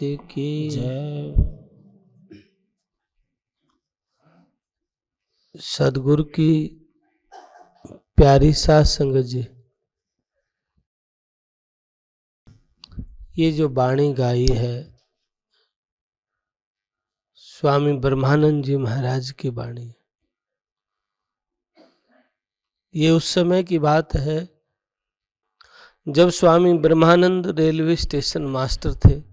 जी की जय। सदगुरु की प्यारी साध संगत जी, ये जो वाणी गाई है स्वामी ब्रह्मानंद जी महाराज की वाणी है। ये उस समय की बात है जब स्वामी ब्रह्मानंद रेलवे स्टेशन मास्टर थे।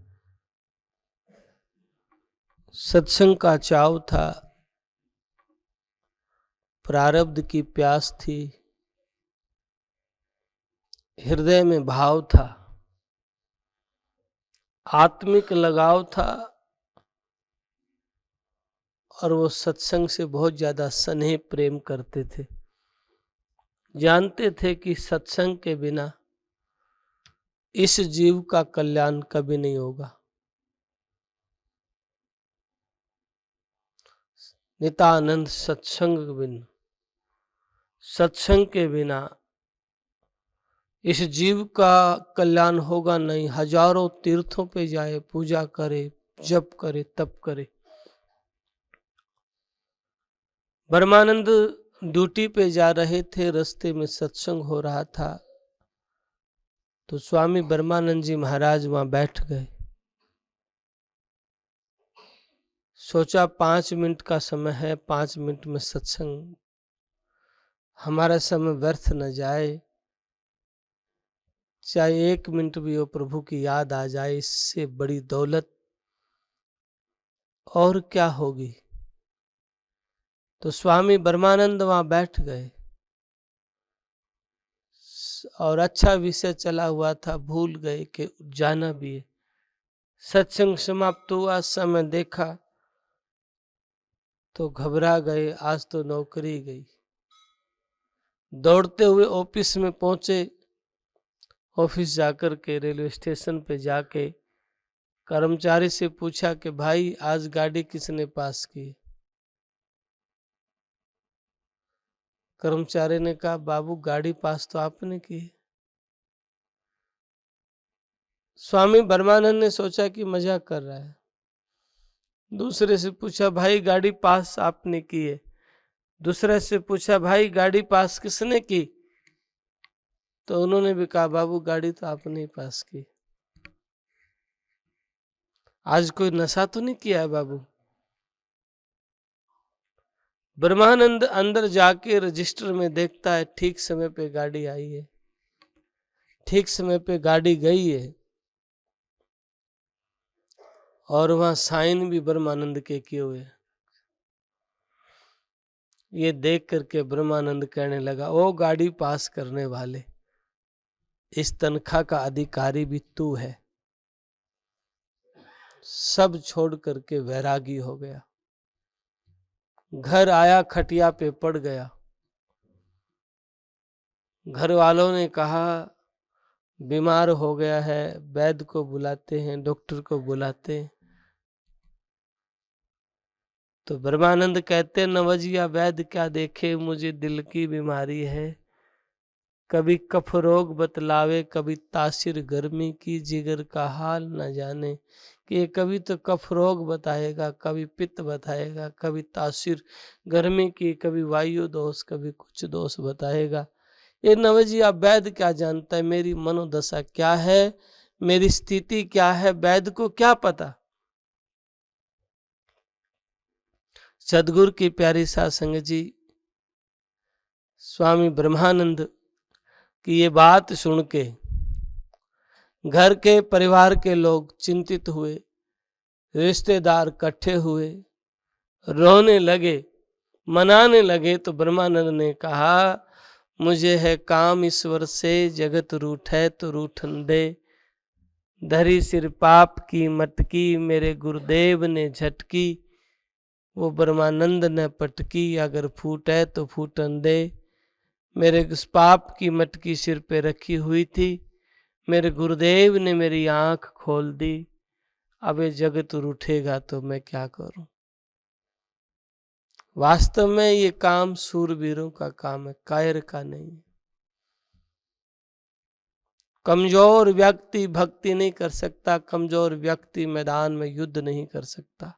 सत्संग का चाव था, प्रारब्ध की प्यास थी, हृदय में भाव था, आत्मिक लगाव था और वो सत्संग से बहुत ज्यादा स्नेह प्रेम करते थे। जानते थे कि सत्संग के बिना इस जीव का कल्याण कभी नहीं होगा। नित्यानंद सत्संग बिन, सत्संग के बिना इस जीव का कल्याण होगा नहीं। हजारों तीर्थों पे जाए, पूजा करे, जप करे, तप करे। ब्रह्मानंद ड्यूटी पे जा रहे थे, रास्ते में सत्संग हो रहा था तो स्वामी ब्रह्मानंद जी महाराज वहां बैठ गए। सोचा 5 मिनट का समय है, 5 मिनट में सत्संग, हमारा समय व्यर्थ न जाए, चाहे 1 मिनट भी हो प्रभु की याद आ जाए, इससे बड़ी दौलत और क्या होगी। तो स्वामी ब्रह्मानंद वहां बैठ गए और अच्छा विषय चला हुआ था, भूल गए कि जाना भी है। सत्संग समाप्त हुआ, समय देखा तो घबरा गए, आज तो नौकरी गई। दौड़ते हुए ऑफिस में पहुंचे। ऑफिस जाकर के रेलवे स्टेशन पे जाके कर्मचारी से पूछा कि भाई आज गाड़ी किसने पास की। कर्मचारी ने कहा बाबू गाड़ी पास तो आपने की। स्वामी ब्रह्मानंद ने सोचा कि मजाक कर रहा है। दूसरे से पूछा भाई गाड़ी पास आपने की है। दूसरे से पूछा भाई गाड़ी पास किसने की। तो उन्होंने भी कहा बाबू गाड़ी तो आपने ही पास की। आज कोई नशा तो नहीं किया है बाबू। ब्रह्मानंद अंदर जाके रजिस्टर में देखता है, ठीक समय पे गाड़ी आई है, ठीक समय पे गाड़ी गई है और वहां साइन भी ब्रह्मानंद के किए हुए। ये देख करके ब्रह्मानंद कहने लगा ओ गाड़ी पास करने वाले, इस तनख्वाह का अधिकारी भी तू है। सब छोड़ करके वैरागी हो गया। घर आया, खटिया पे पड़ गया। घर वालों ने कहा बीमार हो गया है, वैद्य को बुलाते हैं, डॉक्टर को बुलाते हैं। तो ब्रह्मानंद कहते नवजिया वैद्य क्या देखे, मुझे दिल की बीमारी है। कभी कफ रोग बतलावे, कभी तासिर गर्मी की, जिगर का हाल न जाने। कि कभी तो कफ रोग बताएगा, कभी पित्त बताएगा, कभी तासिर गर्मी की, कभी वायु दोष, कभी कुछ दोष बताएगा। ये नवजिया वैद्य क्या जानता है मेरी मनोदशा क्या है, मेरी स्थिति क्या है, वैद्य को क्या पता। सदगुरु की प्यारी साध संगत जी, स्वामी ब्रह्मानंद की ये बात सुन के घर के परिवार के लोग चिंतित हुए, रिश्तेदार इकट्ठे हुए, रोने लगे, मनाने लगे। तो ब्रह्मानंद ने कहा मुझे है काम ईश्वर से, जगत रूठे तो रूठन दे। धरी सिर पाप की मटकी, मेरे गुरुदेव ने झटकी। वो ब्रह्मानंद ने पटकी, अगर फूटे तो फूटन दे। मेरे पाप की मटकी सिर पे रखी हुई थी, मेरे गुरुदेव ने मेरी आंख खोल दी। अब ये जगत रूठेगा तो मैं क्या करूं। वास्तव में ये काम सूरवीरों का काम है, कायर का नहीं। कमजोर व्यक्ति भक्ति नहीं कर सकता, कमजोर व्यक्ति मैदान में युद्ध नहीं कर सकता।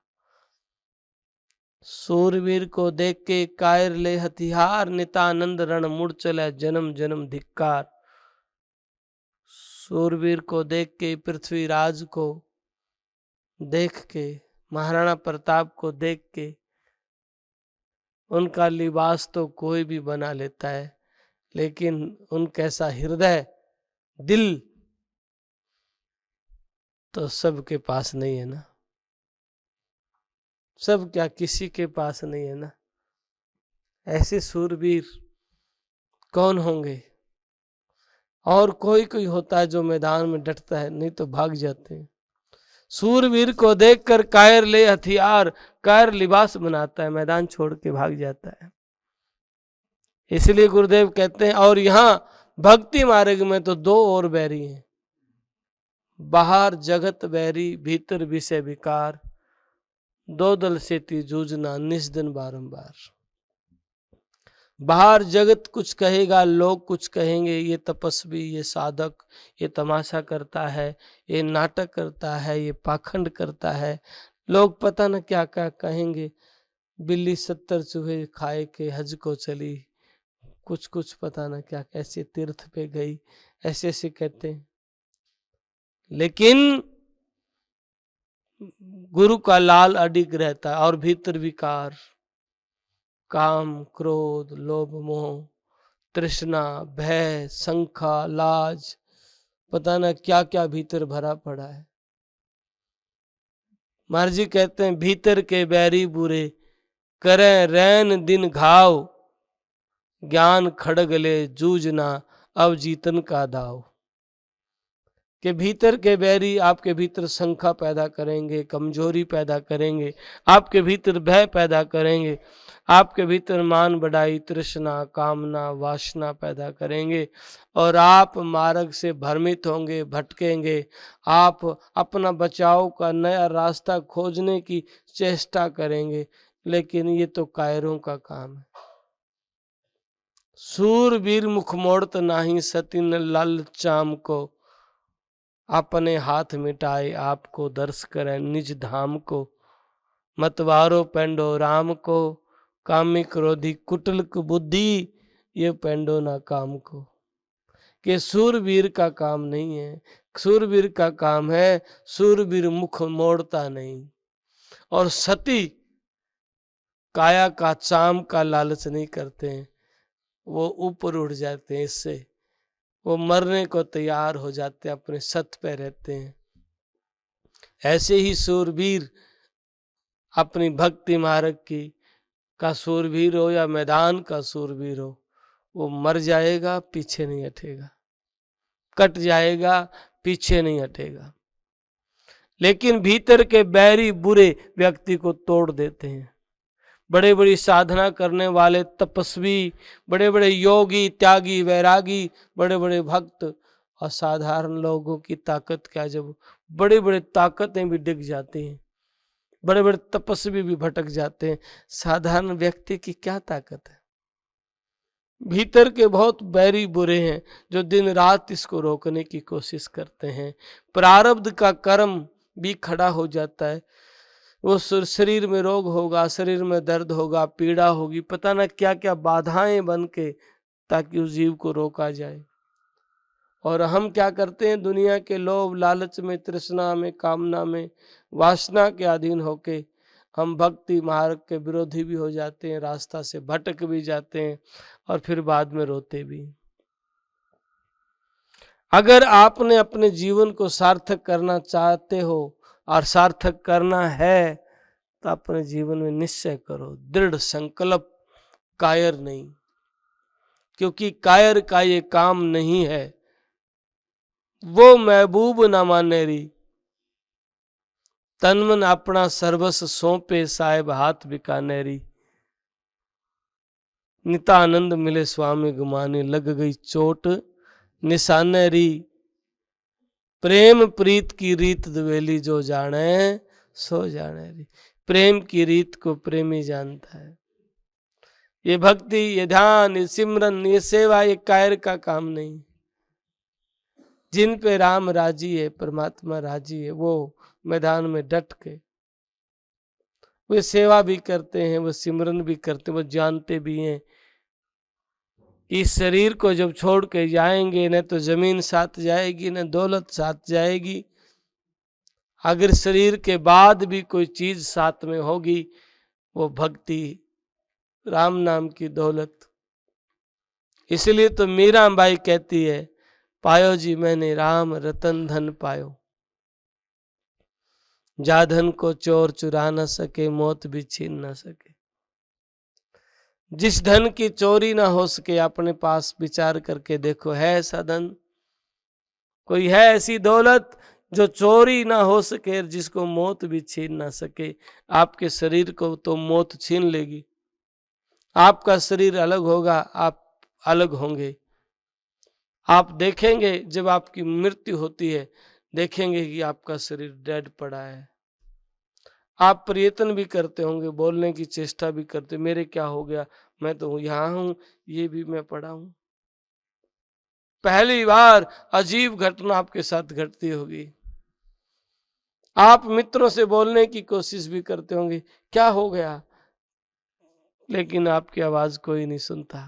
सूरवीर को देख के कायर ले हथियार, नितानंद रण मुड़ चले जन्म जन्म धिक्कार। सूरवीर को देख के, पृथ्वीराज को देख के, महाराणा प्रताप को देख के उनका लिबास तो कोई भी बना लेता है, लेकिन उनकैसा हृदय दिल तो सबके पास नहीं है ना। सब क्या, किसी के पास नहीं है ना। ऐसे सूरवीर कौन होंगे? और कोई कोई होता है जो मैदान में डटता है, नहीं तो भाग जाते हैं। सूरवीर को देखकर कायर ले हथियार, कायर लिबास बनाता है, मैदान छोड़ के भाग जाता है। इसलिए गुरुदेव कहते हैं, और यहाँ भक्ति मार्ग में तो दो और बैरी हैं, बाहर जगत बैरी, भीतर विषय विकार, दो दल से ती जूझना निस दिन बारंबार। बाहर जगत कुछ कहेगा, लोग कुछ कहेंगे, ये तपस्वी, ये साधक, ये तमाशा करता है, ये नाटक करता है, ये पाखंड करता है, लोग पता न क्या क्या कहेंगे। बिल्ली 70 चूहे खाए के हज को चली, कुछ कुछ पता न क्या कैसे तीर्थ पे गई, ऐसे ऐसे कहते हैं। लेकिन गुरु का लाल अडिग रहता है, और भीतर विकार, काम, क्रोध, लोभ, मोह, तृष्णा, भय, शंका, लाज, पता न क्या क्या भीतर भरा पड़ा है। महाराज जी कहते हैं, भीतर के बैरी बुरे करें रैन दिन घाव, ज्ञान खड़ग ले जूझना अब जीतन का दाव। के भीतर के बैरी आपके भीतर शंका पैदा करेंगे, कमजोरी पैदा करेंगे, आपके भीतर भय पैदा करेंगे, आपके भीतर मान बढ़ाई, तृष्णा, कामना, वासना पैदा करेंगे, और आप मार्ग से भ्रमित होंगे, भटकेंगे। आप अपना बचाव का नया रास्ता खोजने की चेष्टा करेंगे, लेकिन ये तो कायरों का काम है। सूरवीर मुख मोड़त नाही, सतिन लल चाम को, अपने हाथ मिटाए आपको दर्श करें निज धाम को। मतवारो पेंडो राम को, कामी क्रोधी कुटिल बुद्धि, ये पेंडो ना काम को। कि सूरवीर का काम नहीं है, सूरवीर का काम है सूरवीर मुख मोड़ता नहीं, और सती काया का चाम का लालच नहीं करते हैं, वो ऊपर उठ जाते हैं, इससे वो मरने को तैयार हो जाते हैं, अपने सत पे रहते हैं। ऐसे ही सूरवीर अपनी भक्ति मार्ग की का सूरवीर हो या मैदान का सूरवीर हो, वो मर जाएगा, पीछे नहीं हटेगा, कट जाएगा, पीछे नहीं हटेगा। लेकिन भीतर के बैरी बुरे व्यक्ति को तोड़ देते हैं। बड़े बड़ी साधना करने वाले तपस्वी, बड़े बड़े योगी, त्यागी, वैरागी, बड़े बड़े भक्त, और साधारण लोगों की ताकत क्या, जब बड़े बड़े ताकतें भी डिग जाती हैं, बड़े बड़े तपस्वी भी भटक जाते हैं, साधारण व्यक्ति की क्या ताकत है? भीतर के बहुत बैरी बुरे हैं जो दिन रात इसको रोकने की कोशिश करते हैं। प्रारब्ध का कर्म भी खड़ा हो जाता है, वो शरीर में रोग होगा, शरीर में दर्द होगा, पीड़ा होगी, पता ना क्या क्या बाधाएं बन के, ताकि उस जीव को रोका जाए। और हम क्या करते हैं, दुनिया के लोभ लालच में, तृष्णा में, कामना में, वासना के अधीन होके हम भक्ति मार्ग के विरोधी भी हो जाते हैं, रास्ता से भटक भी जाते हैं, और फिर बाद में रोते भी। अगर आपने अपने जीवन को सार्थक करना चाहते हो और सार्थक करना है, तो अपने जीवन में निश्चय करो, दृढ़ संकल्प, कायर नहीं, क्योंकि कायर का ये काम नहीं है। वो महबूब न मानेरी, तन मन अपना सर्वस्व सौंपे साहेब हाथ बिकानेरी। नितानंद मिले स्वामी गुमानी, लग गई चोट निशानेरी। प्रेम प्रीत की रीत द्वेली, जो जाने सो जाने री। प्रेम की रीत को प्रेमी जानता है। ये भक्ति, ये ध्यान, ये सिमरन, ये सेवा, ये कायर का काम नहीं। जिन पे राम राजी है, परमात्मा राजी है, वो मैदान में डट के वे सेवा भी करते हैं, वो सिमरन भी करते हैं, वो जानते भी हैं इस शरीर को जब छोड़ के जाएंगे न तो जमीन साथ जाएगी न दौलत साथ जाएगी। अगर शरीर के बाद भी कोई चीज साथ में होगी वो भक्ति, राम नाम की दौलत। इसलिए तो मीराबाई कहती है, पायो जी मैंने राम रतन धन पायो, जा धन को चोर चुरा न सके, मौत भी छीन न सके। जिस धन की चोरी ना हो सके, अपने पास विचार करके देखो, है ऐसा धन? कोई है ऐसी दौलत जो चोरी ना हो सके, जिसको मौत भी छीन ना सके? आपके शरीर को तो मौत छीन लेगी, आपका शरीर अलग होगा, आप अलग होंगे। आप देखेंगे जब आपकी मृत्यु होती है, देखेंगे कि आपका शरीर डेड पड़ा है। आप प्रयत्न भी करते होंगे, बोलने की चेष्टा भी करते, मेरे क्या हो गया, मैं तो यहाँ हूं, ये भी मैं पड़ा हूं। पहली बार अजीब घटना आपके साथ घटती होगी। आप मित्रों से बोलने की कोशिश भी करते होंगे, क्या हो गया, लेकिन आपकी आवाज कोई नहीं सुनता,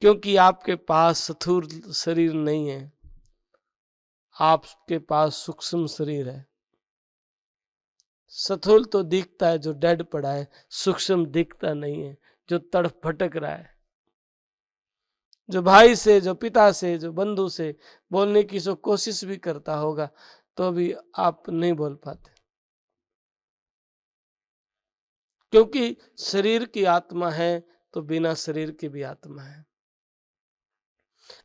क्योंकि आपके पास स्थूल शरीर नहीं है, आपके पास सूक्ष्म शरीर है। स्थूल तो दिखता है जो डेड पड़ा है, सूक्ष्म दिखता नहीं है जो तड़फ भटक रहा है। जो भाई से, जो पिता से, जो बंधु से बोलने की जो कोशिश भी करता होगा तो भी आप नहीं बोल पाते, क्योंकि शरीर की आत्मा है तो बिना शरीर की भी आत्मा है।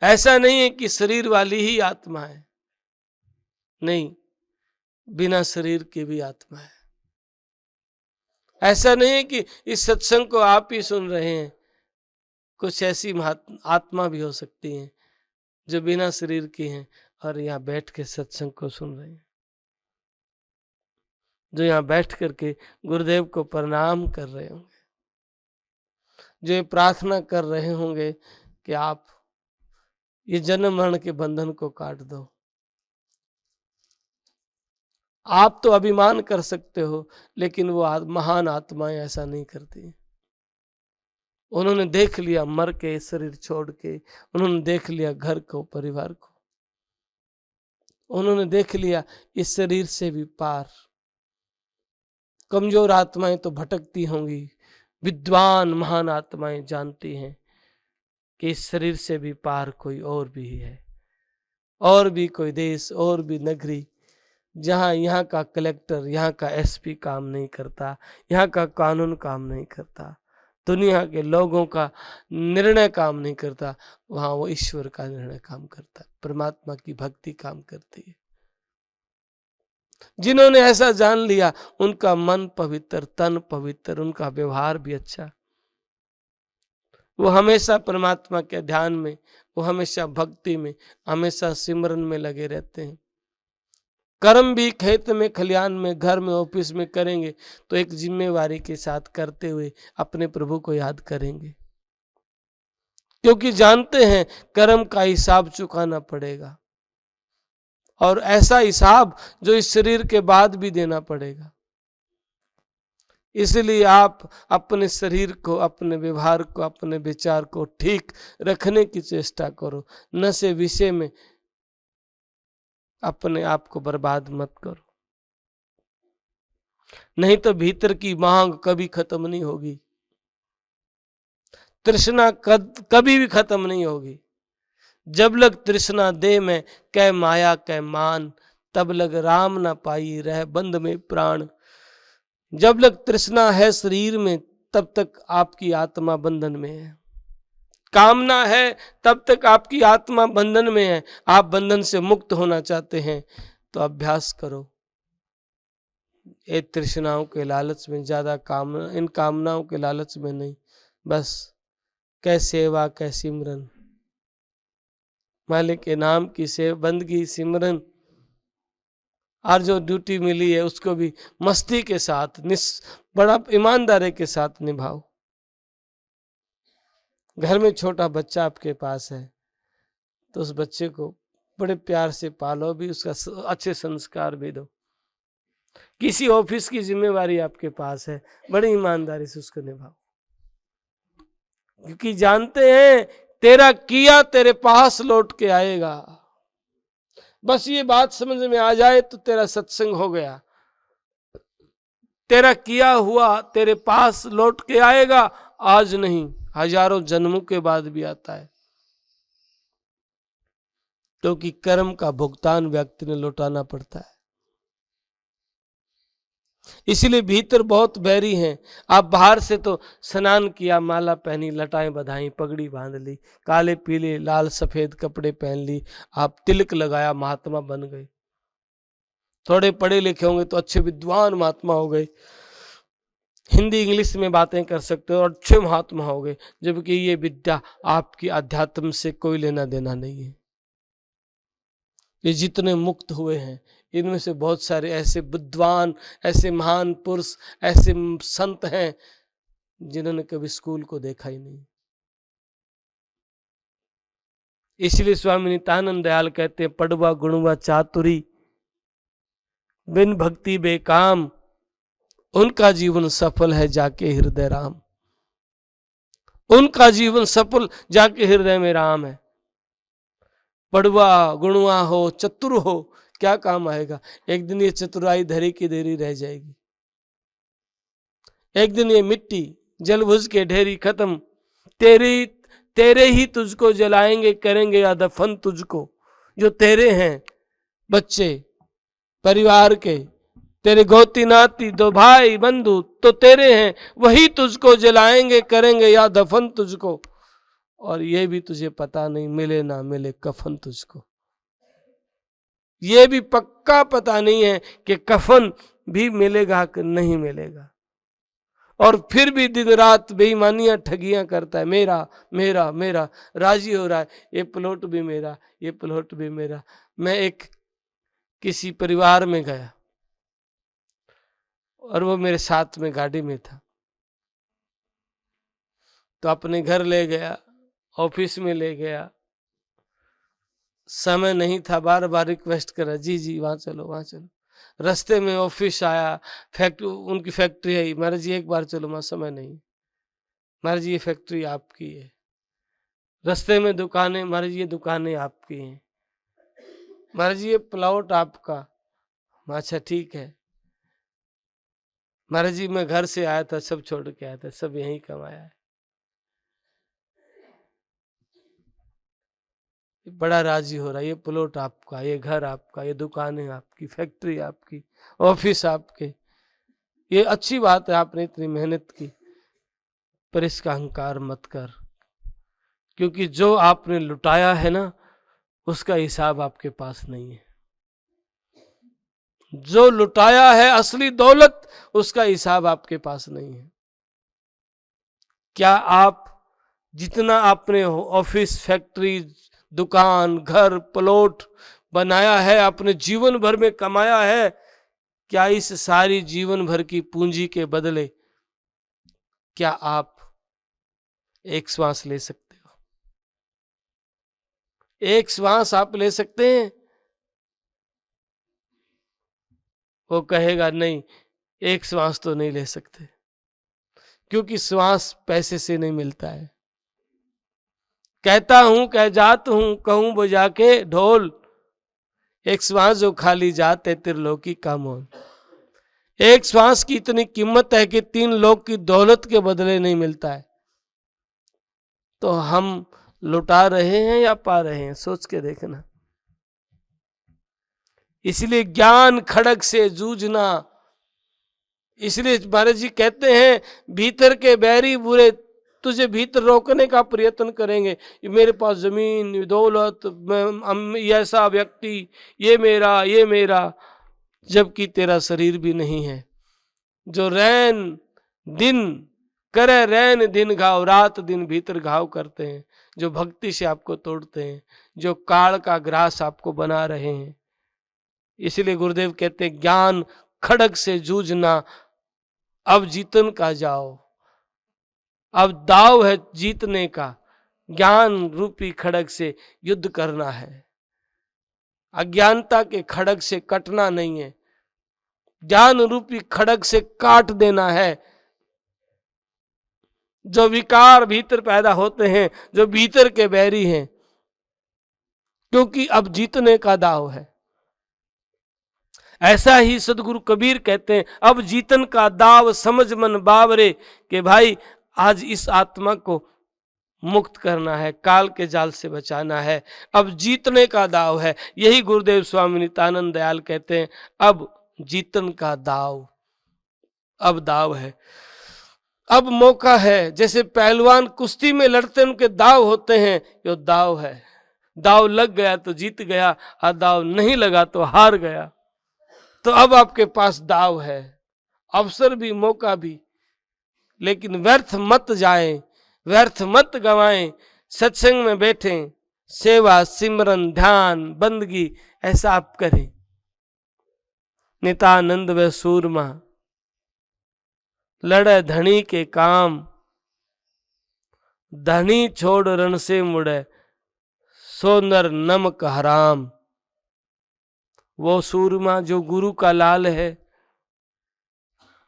ऐसा नहीं है कि शरीर वाली ही आत्मा है, नहीं, बिना शरीर की भी आत्मा है। ऐसा नहीं है कि इस सत्संग को आप ही सुन रहे हैं, कुछ ऐसी आत्मा भी हो सकती हैं जो बिना शरीर की हैं और यहाँ बैठ के सत्संग को सुन रहे हैं, जो यहाँ बैठ करके गुरुदेव को प्रणाम कर रहे होंगे, जो ये प्रार्थना कर रहे होंगे कि आप ये जन्म मरण के बंधन को काट दो। आप तो अभिमान कर सकते हो, लेकिन वो महान आत्माएं ऐसा नहीं करती। उन्होंने देख लिया मर के, शरीर छोड़ के, उन्होंने देख लिया घर को, परिवार को, उन्होंने देख लिया इस शरीर से भी पार। कमजोर आत्माएं तो भटकती होंगी, विद्वान महान आत्माएं जानती हैं कि इस शरीर से भी पार कोई और भी है, और भी कोई देश, और भी नगरी, जहां यहाँ का कलेक्टर, यहाँ का एसपी काम नहीं करता, यहाँ का कानून काम नहीं करता, दुनिया के लोगों का निर्णय काम नहीं करता, वहां वो ईश्वर का निर्णय काम करता है, परमात्मा की भक्ति काम करती है। जिन्होंने ऐसा जान लिया उनका मन पवित्र, तन पवित्र, उनका व्यवहार भी अच्छा, वो हमेशा परमात्मा के ध्यान में, वो हमेशा भक्ति में, हमेशा सिमरन में लगे रहते हैं। कर्म भी खेत में, खलियान में, घर में, ऑफिस में करेंगे तो एक जिम्मेवारी के साथ करते हुए अपने प्रभु को याद करेंगे, क्योंकि जानते हैं कर्म का हिसाब चुकाना पड़ेगा, और ऐसा हिसाब जो इस शरीर के बाद भी देना पड़ेगा। इसलिए आप अपने शरीर को, अपने व्यवहार को, अपने विचार को ठीक रखने की चेष्टा करो, नशे विषय में अपने आप को बर्बाद मत करो, नहीं तो भीतर की मांग कभी खत्म नहीं होगी, तृष्णा कभी भी खत्म नहीं होगी। जब लग तृष्णा दे में कै माया कै मान, तब लग राम ना पाई रह बंध में प्राण। जब लग तृष्णा है शरीर में तब तक आपकी आत्मा बंधन में है, कामना है तब तक आपकी आत्मा बंधन में है। आप बंधन से मुक्त होना चाहते हैं तो अभ्यास करो, ये तृष्णाओं के लालच में ज्यादा, कामना, इन कामनाओं के लालच में नहीं, बस कै सेवा कै सिमरन, मालिक के नाम की बंदगी, सिमरन, और जो ड्यूटी मिली है उसको भी मस्ती के साथ, बड़ा ईमानदारी के साथ निभाओ। घर में छोटा बच्चा आपके पास है तो उस बच्चे को बड़े प्यार से पालो भी, उसका अच्छे संस्कार भी दो। किसी ऑफिस की जिम्मेवारी आपके पास है, बड़ी ईमानदारी से उसको निभाओ, क्योंकि जानते हैं तेरा किया तेरे पास लौट के आएगा। बस ये बात समझ में आ जाए तो तेरा सत्संग हो गया। तेरा किया हुआ तेरे पास लौट के आएगा, आज नहीं हजारों जन्मों के बाद भी आता है, क्योंकि कर्म का भुगतान व्यक्ति ने लौटाना पड़ता है। इसलिए भीतर बहुत बैरी हैं। आप बाहर से तो स्नान किया, माला पहनी, लटाएं बधाई, पगड़ी बांध ली, काले पीले लाल सफेद कपड़े पहन ली, आप तिलक लगाया, महात्मा बन गए। थोड़े पढ़े लिखे होंगे तो अच्छे विद्वान महात्मा हो गए, हिंदी इंग्लिश में बातें कर सकते हो और अच्छे महात्मा हो गए, जबकि ये विद्या आपकी अध्यात्म से कोई लेना देना नहीं है। ये जितने मुक्त हुए हैं इनमें से बहुत सारे ऐसे विद्वान, ऐसे महान पुरुष, ऐसे संत हैं जिन्होंने कभी स्कूल को देखा ही नहीं। इसलिए स्वामी नित्यानंद दयाल कहते हैं, पढ़वा गुणवा चातुरी बिन भक्ति बेकाम, उनका जीवन सफल है जाके हृदय राम। उनका जीवन सफल जाके हृदय में राम है। पढ़वा गुणवा हो, चतुर हो, क्या काम आएगा? एक दिन ये चतुराई धरी की देरी रह जाएगी। एक दिन ये मिट्टी जल भुज के ढेरी खत्म, तेरे ही तुझको जलाएंगे, करेंगे या दफन तुझको। जो तेरे हैं बच्चे परिवार के, तेरे गोती नाती, दो भाई बंधु तो तेरे हैं, वही तुझको जलाएंगे, करेंगे या दफन तुझको। और ये भी तुझे पता नहीं, मिले ना मिले कफन तुझको। ये भी पक्का पता नहीं है कि कफन भी मिलेगा कि नहीं मिलेगा। और फिर भी दिन रात बेईमानियां ठगियां करता है, मेरा मेरा मेरा, राजी हो रहा है, ये प्लॉट भी मेरा, ये प्लॉट भी मेरा। मैं एक किसी परिवार में गया और वो मेरे साथ में गाड़ी में था, तो अपने घर ले गया, ऑफिस में ले गया, समय नहीं था, बार बार रिक्वेस्ट करा, जी जी वहां चलो वहां चलो। रास्ते में ऑफिस आया, उनकी फैक्ट्री है, महाराज जी एक बार चलो, वहां समय नहीं, महाराज जी ये फैक्ट्री आपकी है। रास्ते में दुकानें, महाराज जी ये दुकानें आपकी हैं, महाराज जी ये प्लॉट आपका। अच्छा ठीक है महाराज जी, मैं घर से आया था, सब छोड़ के आया था, सब यहीं कमाया है। बड़ा राजी हो रहा है, ये प्लॉट आपका, ये घर आपका, ये दुकानें आपकी, फैक्ट्री आपकी, ऑफिस आपके। ये अच्छी बात है, आपने इतनी मेहनत की, पर इसका अहंकार मत कर, क्योंकि जो आपने लुटाया है ना, उसका हिसाब आपके पास नहीं है। जो लुटाया है असली दौलत, उसका हिसाब आपके पास नहीं है। क्या आप जितना आपने ऑफिस, फैक्ट्री, दुकान, घर, प्लॉट बनाया है, अपने जीवन भर में कमाया है, क्या इस सारी जीवन भर की पूंजी के बदले क्या आप एक श्वास ले सकते हो? एक श्वास आप ले सकते हैं? वो कहेगा नहीं, एक श्वास तो नहीं ले सकते, क्योंकि श्वास पैसे से नहीं मिलता है। कहता हूं कह जात हूं, कहूं बजा के ढोल, एक श्वास जो खाली जाते त्रिलोकी का मोल। एक श्वास की इतनी कीमत है कि 3 लोक की दौलत के बदले नहीं मिलता है। तो हम लुटा रहे हैं या पा रहे हैं, सोच के देखना। इसलिए ज्ञान खड़ग से जूझना, इसलिए महाराज जी कहते हैं, भीतर के बैरी बुरे तुझे भीतर रोकने का प्रयत्न करेंगे। मेरे पास जमीन, दौलत, ऐसा व्यक्ति, ये मेरा, जबकि तेरा शरीर भी नहीं है। जो रैन दिन करे, रैन दिन घाव, रात दिन भीतर घाव करते हैं, जो भक्ति से आपको तोड़ते हैं, जो काल का ग्रास आपको बना रहे हैं। इसलिए गुरुदेव कहते हैं, ज्ञान खड़ग से जूझना, अब जीतन का जाओ, अब दाव है जीतने का, ज्ञान रूपी खड़ग से युद्ध करना है। अज्ञानता के खड़ग से कटना नहीं है, ज्ञान रूपी खड़ग से काट देना है। जो विकार भीतर पैदा होते हैं, जो भीतर के बैरी हैं, क्योंकि अब जीतने का दाव है। ऐसा ही सदगुरु कबीर कहते हैं, अब जीतन का दाव समझ मन बावरे, कि भाई आज इस आत्मा को मुक्त करना है, काल के जाल से बचाना है, अब जीतने का दाव है। यही गुरुदेव स्वामी नित्यानंद दयाल कहते हैं, अब जीतन का दाव, अब दाव है, अब मौका है। जैसे पहलवान कुश्ती में लड़ते हैं, उनके दाव होते हैं, यो दाव है। दाव लग गया तो जीत गया, और दाव नहीं लगा तो हार गया। तो अब आपके पास दाव है, अवसर भी मौका भी, लेकिन व्यर्थ मत जाएं, व्यर्थ मत गवाएं। सत्संग में बैठें, सेवा सिमरन ध्यान बंदगी ऐसा आप करें। नित्यानंद व सूरमा लड़े धनी के काम, धनी छोड़ रण से मुड़े, सो नर नमक हराम। वो सूरमा जो गुरु का लाल है,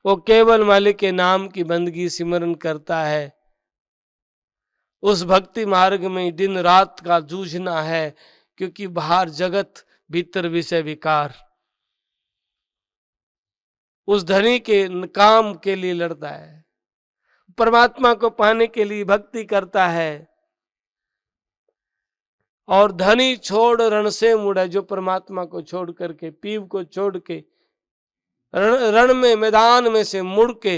वो केवल मालिक के नाम की बंदगी सिमरन करता है। उस भक्ति मार्ग में दिन रात का जूझना है, क्योंकि बाहर जगत भीतर विषय विकार। उस धनी के काम के लिए लड़ता है, परमात्मा को पाने के लिए भक्ति करता है। और धनी छोड़ रण से मुड़े, जो परमात्मा को छोड़ करके, पीव को छोड़ के रण में मैदान में से मुड़ के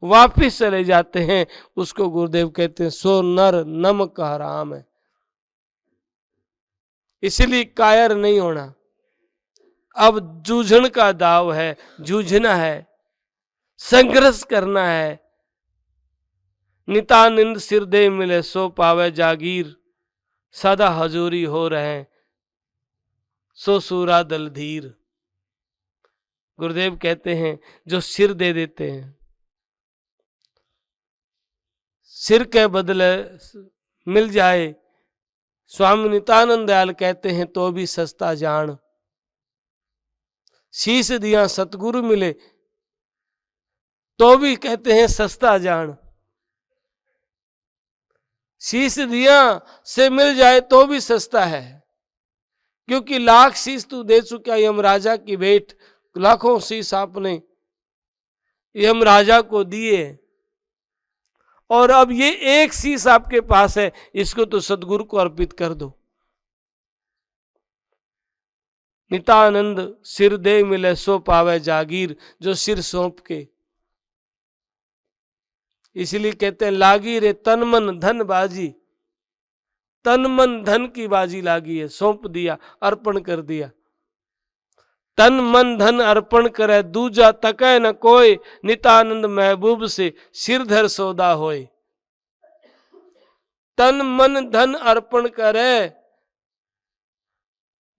वापिस चले जाते हैं, उसको गुरुदेव कहते हैं सो नर नमक हराम है। इसलिए कायर नहीं होना, अब जूझन का दाव है, जूझना है, संघर्ष करना है। नितानंद सिर दे मिले सो पावे जागीर, सदा हजूरी हो रहे सो सूरा दल धीर। गुरुदेव कहते हैं जो सिर दे देते हैं, सिर के बदले मिल जाए, स्वामी नित्यानंद दयाल कहते हैं तो भी सस्ता जान। शीश दिया सतगुरु मिले तो भी कहते हैं सस्ता जान। शीश दिया से मिल जाए तो भी सस्ता है, क्योंकि लाख शीश तू दे चुका यमराजा की भेंट, लाखों शीश आपने यमराजा को दिए, और अब ये एक शीश आपके पास है, इसको तो सदगुरु को अर्पित कर दो। नितानंद सिर दे मिले सो पावे जागीर, जो सिर सौंप के, इसलिए कहते हैं लागी रे तन मन धन बाजी, तन मन धन की बाजी लागी है, सौंप दिया, अर्पण कर दिया। तन मन धन अर्पण करे दूजा तकै न कोय, नितानंद महबूब से सिरधर सौदा होए। तन मन धन अर्पण करे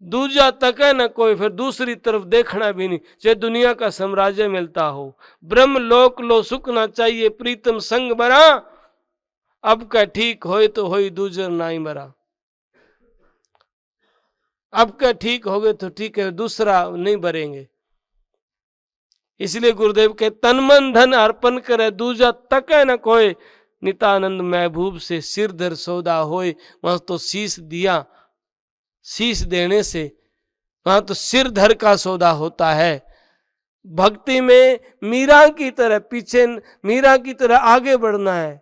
दूजा तकै न कोई, फिर दूसरी तरफ देखना भी नहीं, चाहे दुनिया का साम्राज्य मिलता हो। ब्रह्म लोक लो सुख ना चाहिए, प्रीतम संग बरा, अब का ठीक होए तो होई दूजर नाई मरा। अब का ठीक हो गए तो ठीक है, दूसरा नहीं बरेंगे। इसलिए गुरुदेव के तन मन धन अर्पण करे दूजा तकै न कोई, नितानंद महबूब से सिरधर सौदा होए। वहां तो शीश दिया, शीश देने से वहां तो सिर धर का सौदा होता है। भक्ति में मीरा की तरह पीछे, मीरा की तरह आगे बढ़ना है,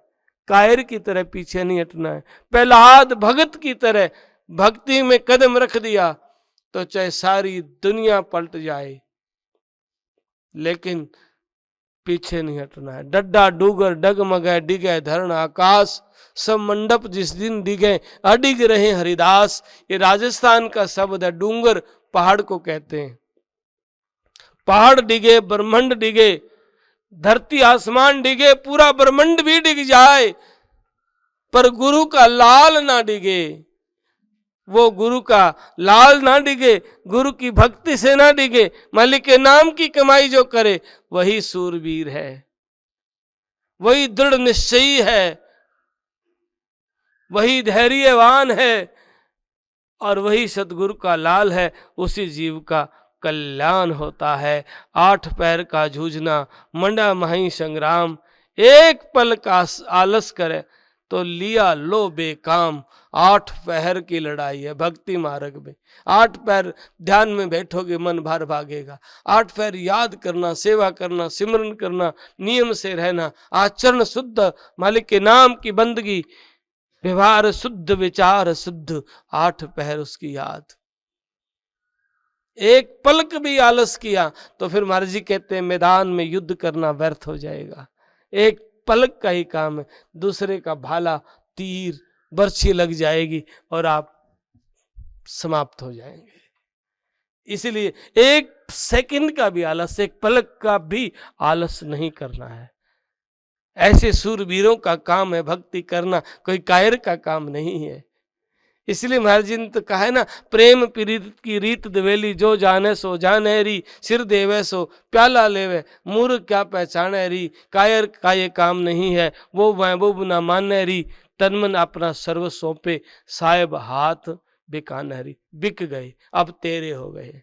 कायर की तरह पीछे नहीं हटना है। प्रहलाद भगत की तरह भक्ति में कदम रख दिया तो चाहे सारी दुनिया पलट जाए, लेकिन पीछे नहीं हटना है। डड्डा डूगर डगमगे डिगे धरण आकाश, सब मंडप जिस दिन डिगे अडिग रहे हरिदास। ये राजस्थान का शब्द है, डूंगर पहाड़ को कहते हैं। पहाड़ डिगे, ब्रह्मांड डिगे, धरती आसमान डिगे, पूरा ब्रह्मांड भी डिग जाए, पर गुरु का लाल ना डिगे, वो गुरु का लाल ना डिगे, गुरु की भक्ति से ना डिगे। मालिक के नाम की कमाई जो करे वही सूरवीर है, वही दृढ़ निश्चयी है, वही धैर्यवान है। और वही सतगुरु का लाल है, उसी जीव का कल्याण होता है। 8 पैर का जूझना मंडा माही संग्राम, एक पल का आलस करे तो लिया लो बेकाम। 8 पहर की लड़ाई है भक्ति मार्ग में। 8 पैर ध्यान में बैठोगे मन भार भागेगा। 8 पैर याद करना, सेवा करना, सिमरन करना, नियम से रहना, आचरण शुद्ध, मालिक के नाम की बंदगी, व्यवहार शुद्ध, विचार शुद्ध। 8 पहर उसकी याद। एक पलक भी आलस किया तो फिर महाराज जी कहते हैं मैदान में युद्ध करना व्यर्थ हो जाएगा। एक पलक का ही काम है, दूसरे का भाला, तीर, बर्छी लग जाएगी और आप समाप्त हो जाएंगे। इसलिए एक सेकंड का भी आलस, एक पलक का भी आलस नहीं करना है। ऐसे सूरवीरों का काम है भक्ति करना, कोई कायर का काम नहीं है। इसलिए महाराज जी ने तो कहा है ना, प्रेम प्रीत की रीत दवेली, जो जाने सो जाने री, सिर देवे सो प्याला लेवे, मूर्ख क्या पहचाने री, कायर का ये काम नहीं है, वो महबूब ना माने री, तन मन अपना सर्व सौंपे, साहेब हाथ बिकाने री। बिक गए, अब तेरे हो गए।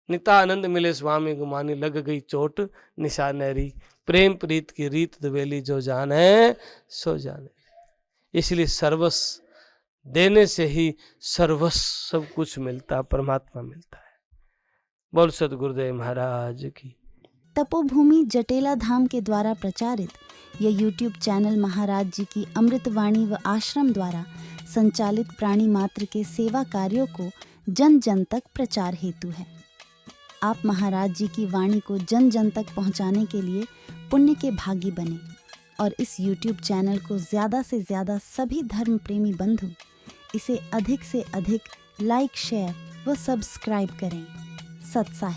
नितानंद मिले स्वामी गुमानी, लग गई चोट निशाने री, प्रेम प्रीत की रीत दवेली, जो जाने सो जाने। इसलिए सर्वस्व देने से ही सर्वस्व सब कुछ मिलता, परमात्मा मिलता है। बोल सतगुरुदेव महाराज की। तपोभूमि जटेला धाम के द्वारा प्रचारित यह यूट्यूब चैनल महाराज जी की अमृतवाणी व आश्रम द्वारा संचालित प्राणी मात्र के सेवा कार्यों को जन जन तक प्रचार हेतु है। आप महाराज जी की वाणी को जन जन तक पहुंचाने के लिए पुण्य के भागी बने और इस यूट्यूब चैनल को ज़्यादा से ज़्यादा सभी धर्म प्रेमी बंधु इसे अधिक से अधिक लाइक, शेयर व सब्सक्राइब करें। सत्साहिब।